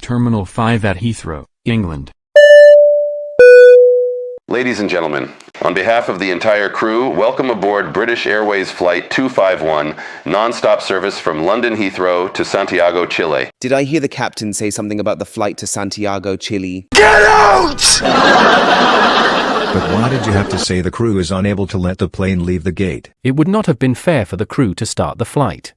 Terminal 5 at Heathrow, England. Ladies and gentlemen, on behalf of the entire crew, welcome aboard British Airways Flight 251, non-stop service from London Heathrow to Santiago, Chile. Did I hear the captain say something about the flight to Santiago, Chile? Get out! But why did you have to say the crew is unable to let the plane leave the gate? It would not have been fair for the crew to start the flight.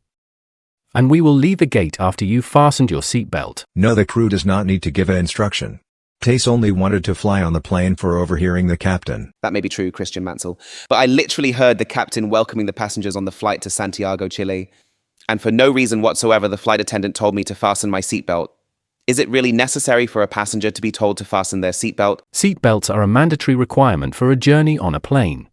And we will leave the gate after you've fastened your seatbelt. No, the crew does not need to give an instruction. Tace only wanted to fly on the plane for overhearing the captain. That may be true, Christian Mansell, but I literally heard the captain welcoming the passengers on the flight to Santiago, Chile. And for no reason whatsoever, the flight attendant told me to fasten my seatbelt. Is it really necessary for a passenger to be told to fasten their seatbelt? Seatbelts are a mandatory requirement for a journey on a plane.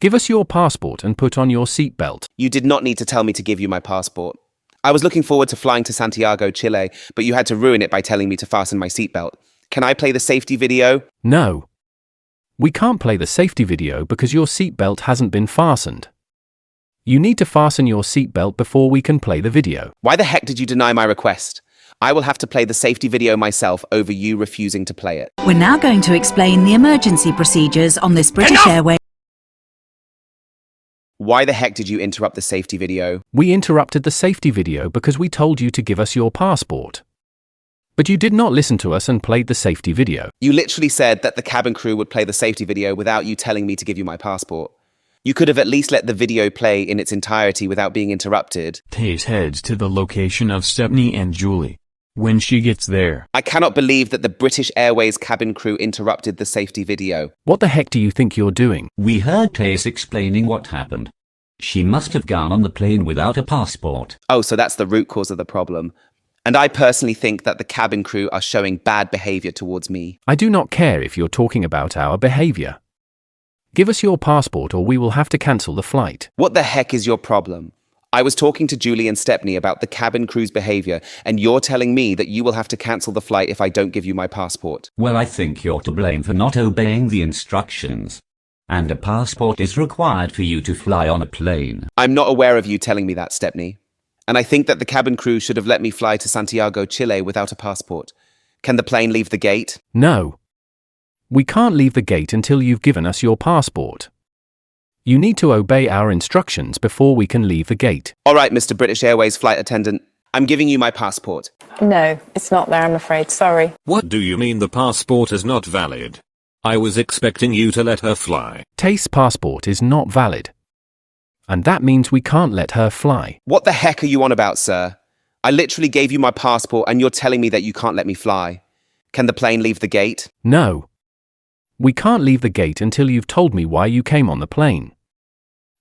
Give us your passport and put on your seatbelt. You did not need to tell me to give you my passport. I was looking forward to flying to Santiago, Chile, but you had to ruin it by telling me to fasten my seatbelt. Can I play the safety video? No. We can't play the safety video because your seatbelt hasn't been fastened. You need to fasten your seatbelt before we can play the video. Why the heck did you deny my request? I will have to play the safety video myself over you refusing to play it. We're now going to explain the emergency procedures on this British Airways. Why the heck did you interrupt the safety video? We interrupted the safety video because we told you to give us your passport. But you did not listen to us and played the safety video. You literally said that the cabin crew would play the safety video without you telling me to give you my passport. You could have at least let the video play in its entirety without being interrupted. Tace heads to the location of Stepney and Julie. When she gets there, I cannot believe that the British Airways cabin crew interrupted the safety video. What the heck do you think you're doing? We heard Tace explaining what happened. She must have gone on the plane without a passport. Oh, so that's the root cause of the problem. And I personally think that the cabin crew are showing bad behavior towards me. I do not care if you're talking about our behavior. Give us your passport or we will have to cancel the flight. What the heck is your problem? I was talking to Julie and Stepney about the cabin crew's behavior, and you're telling me that you will have to cancel the flight if I don't give you my passport. Well, I think you're to blame for not obeying the instructions. And a passport is required for you to fly on a plane. I'm not aware of you telling me that, Stepney. And I think that the cabin crew should have let me fly to Santiago, Chile without a passport. Can the plane leave the gate? No. We can't leave the gate until you've given us your passport. You need to obey our instructions before we can leave the gate. All right, Mr. British Airways flight attendant. I'm giving you my passport. No, it's not there, I'm afraid. Sorry. What do you mean the passport is not valid? I was expecting you to let her fly. Tace's passport is not valid. And that means we can't let her fly. What the heck are you on about, sir? I literally gave you my passport and you're telling me that you can't let me fly. Can the plane leave the gate? No. We can't leave the gate until you've told me why you came on the plane.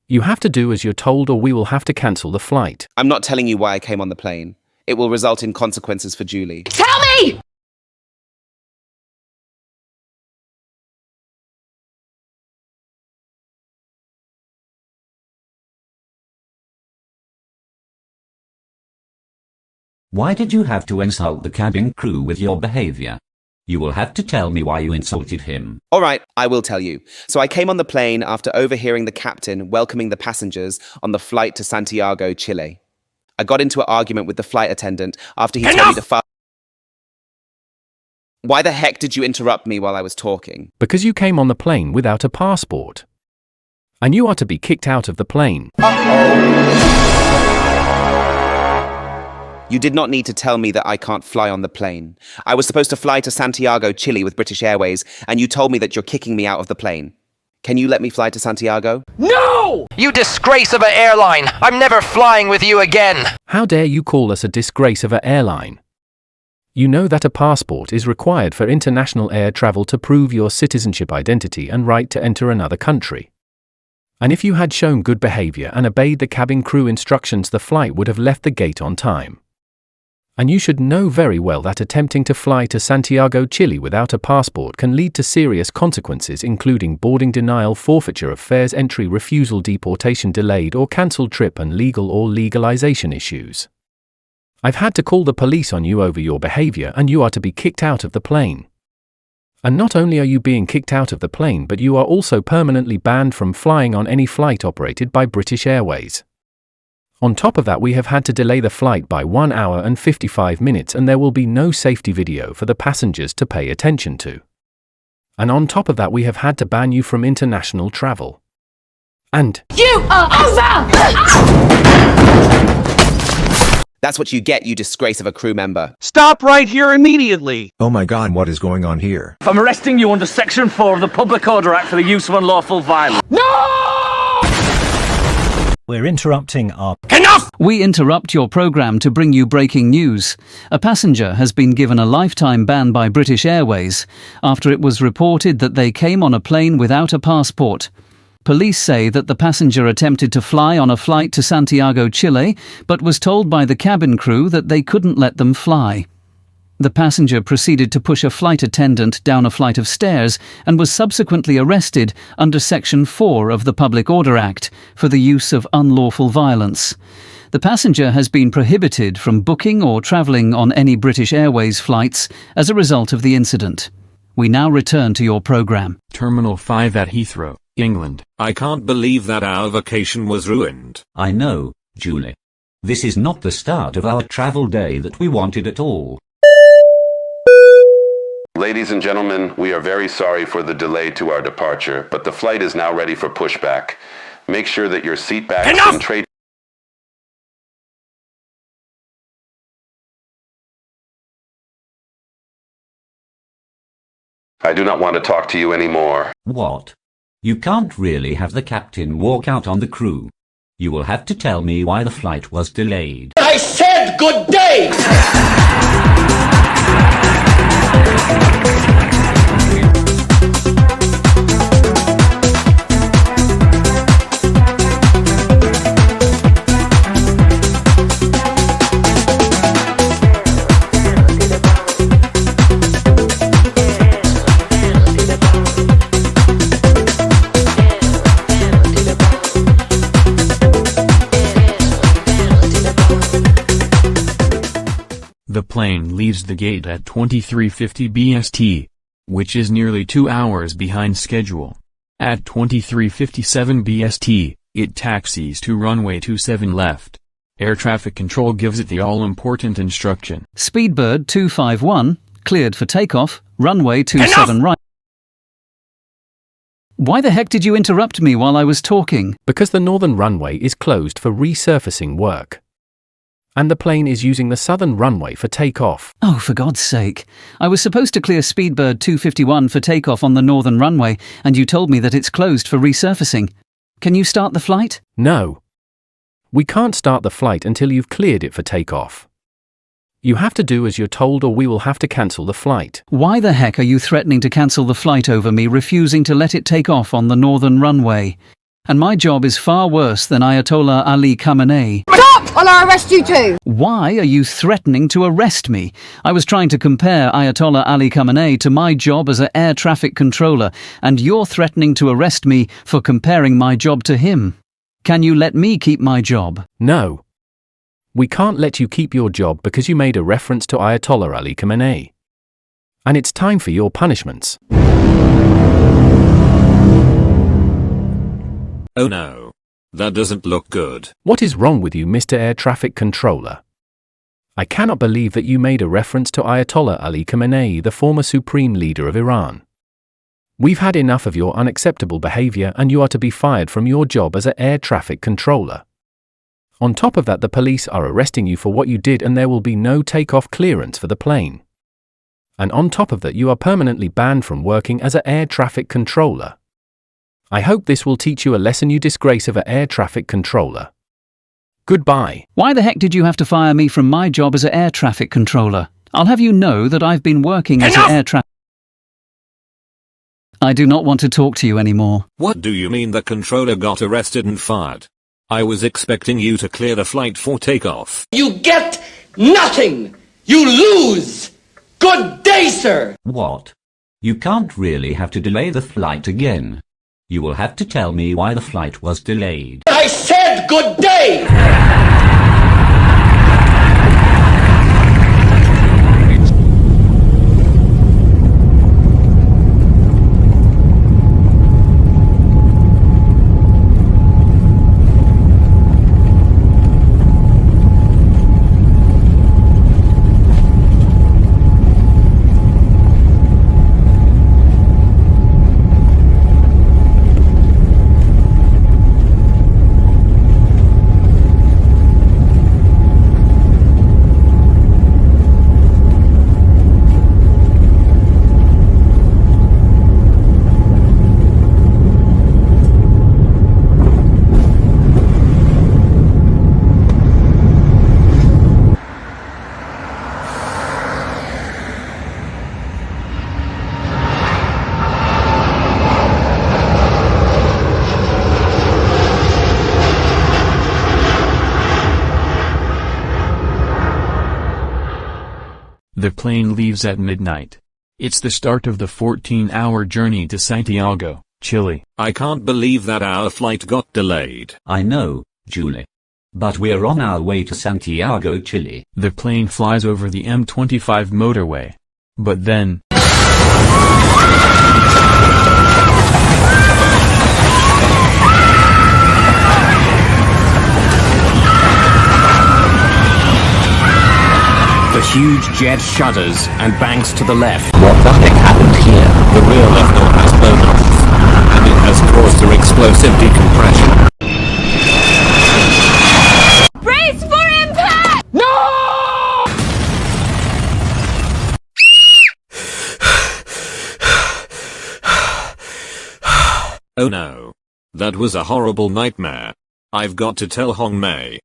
You have to do as you're told or we will have to cancel the flight. I'm not telling you why I came on the plane. It will result in consequences for Julie. Tell me! Why did you have to insult the cabin crew with your behavior? You will have to tell me why you insulted him. All right, I will tell you. So I came on the plane after overhearing the captain welcoming the passengers on the flight to Santiago, Chile. I got into an argument with the flight attendant after he told me to Why the heck did you interrupt me while I was talking? Because you came on the plane without a passport. And you are to be kicked out of the plane. You did not need to tell me that I can't fly on the plane. I was supposed to fly to Santiago, Chile with British Airways, and you told me that you're kicking me out of the plane. Can you let me fly to Santiago? No! You disgrace of an airline! I'm never flying with you again! How dare you call us a disgrace of an airline? You know that a passport is required for international air travel to prove your citizenship identity and right to enter another country. And if you had shown good behavior and obeyed the cabin crew instructions, the flight would have left the gate on time. And you should know very well that attempting to fly to Santiago, Chile without a passport can lead to serious consequences, including boarding denial, forfeiture of fares, entry refusal, deportation, delayed or cancelled trip, and legal or legalization issues. I've had to call the police on you over your behavior, and you are to be kicked out of the plane. And not only are you being kicked out of the plane, but you are also permanently banned from flying on any flight operated by British Airways. On top of that, we have had to delay the flight by 1 hour and 55 minutes, and there will be no safety video for the passengers to pay attention to. And on top of that, we have had to ban you from international travel. And You are over! That's what you get, you disgrace of a crew member. Stop right here immediately! Oh my god, what is going on here? I'm arresting you under Section 4 of the Public Order Act for the use of unlawful violence. We're interrupting our... Enough! We interrupt your program to bring you breaking news. A passenger has been given a lifetime ban by British Airways after it was reported that they came on a plane without a passport. Police say that the passenger attempted to fly on a flight to Santiago, Chile, but was told by the cabin crew that they couldn't let them fly. The passenger proceeded to push a flight attendant down a flight of stairs and was subsequently arrested under Section 4 of the Public Order Act for the use of unlawful violence. The passenger has been prohibited from booking or travelling on any British Airways flights as a result of the incident. We now return to your programme. Terminal 5 at Heathrow, England. I can't believe that our vacation was ruined. I know, Julie. This is not the start of our travel day that we wanted at all. Ladies and gentlemen, we are very sorry for the delay to our departure, but the flight is now ready for pushback. Make sure that your seat backs and tray... I do not want to talk to you anymore. What? You can't really have the captain walk out on the crew. You will have to tell me why the flight was delayed. I said good day! The plane leaves the gate at 23:50 BST, which is nearly 2 hours behind schedule. At 23:57 BST, it taxis to runway 27 left. Air traffic control gives it the all-important instruction. Speedbird 251, cleared for takeoff, runway 27 right. Why the heck did you interrupt me while I was talking? Because the northern runway is closed for resurfacing work. And the plane is using the southern runway for takeoff. Oh, for God's sake. I was supposed to clear Speedbird 251 for takeoff on the northern runway, and you told me that it's closed for resurfacing. Can you start the flight? No. We can't start the flight until you've cleared it for takeoff. You have to do as you're told, or we will have to cancel the flight. Why the heck are you threatening to cancel the flight over me, refusing to let it take off on the northern runway? And my job is far worse than Ayatollah Ali Khamenei. Stop! Or I'll arrest you too! Why are you threatening to arrest me? I was trying to compare Ayatollah Ali Khamenei to my job as an air traffic controller, and you're threatening to arrest me for comparing my job to him. Can you let me keep my job? No. We can't let you keep your job because you made a reference to Ayatollah Ali Khamenei. And it's time for your punishments. Oh no. That doesn't look good. What is wrong with you, Mr. Air Traffic Controller? I cannot believe that you made a reference to Ayatollah Ali Khamenei, the former supreme leader of Iran. We've had enough of your unacceptable behavior, and you are to be fired from your job as an air traffic controller. On top of that, the police are arresting you for what you did, and there will be no takeoff clearance for the plane. And on top of that, you are permanently banned from working as an air traffic controller. I hope this will teach you a lesson, you disgrace of an air traffic controller. Goodbye. Why the heck did you have to fire me from my job as an air traffic controller? I'll have you know that I've been working as an air traffic... I do not want to talk to you anymore. What do you mean the controller got arrested and fired? I was expecting you to clear the flight for takeoff. You get nothing! You lose! Good day, sir! What? You can't really have to delay the flight again. You will have to tell me why the flight was delayed. I said good day! The plane leaves at midnight. It's the start of the 14-hour journey to Santiago, Chile. I can't believe that our flight got delayed. I know, Julie. But we're on our way to Santiago, Chile. The plane flies over the M25 motorway. But then... The huge jet shudders and banks to the left. What the heck happened here? The rear left door has blown off, and it has caused an explosive decompression. Brace for impact! No! Oh no. That was a horrible nightmare. I've got to tell Hong Mei.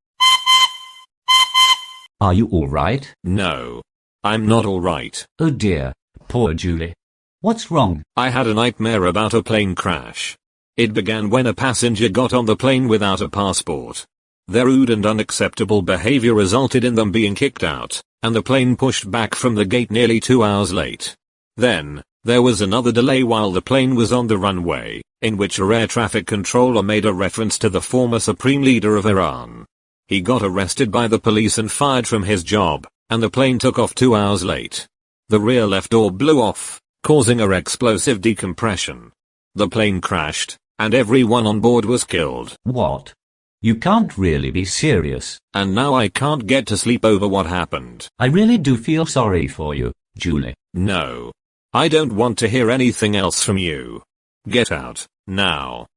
Are you alright? No. I'm not alright. Oh dear, poor Julie. What's wrong? I had a nightmare about a plane crash. It began when a passenger got on the plane without a passport. Their rude and unacceptable behavior resulted in them being kicked out, and the plane pushed back from the gate nearly 2 hours late. Then, there was another delay while the plane was on the runway, in which a air traffic controller made a reference to the former supreme leader of Iran. He got arrested by the police and fired from his job, and the plane took off 2 hours late. The rear left door blew off, causing an explosive decompression. The plane crashed, and everyone on board was killed. What? You can't really be serious. And now I can't get to sleep over what happened. I really do feel sorry for you, Julie. No. I don't want to hear anything else from you. Get out, now.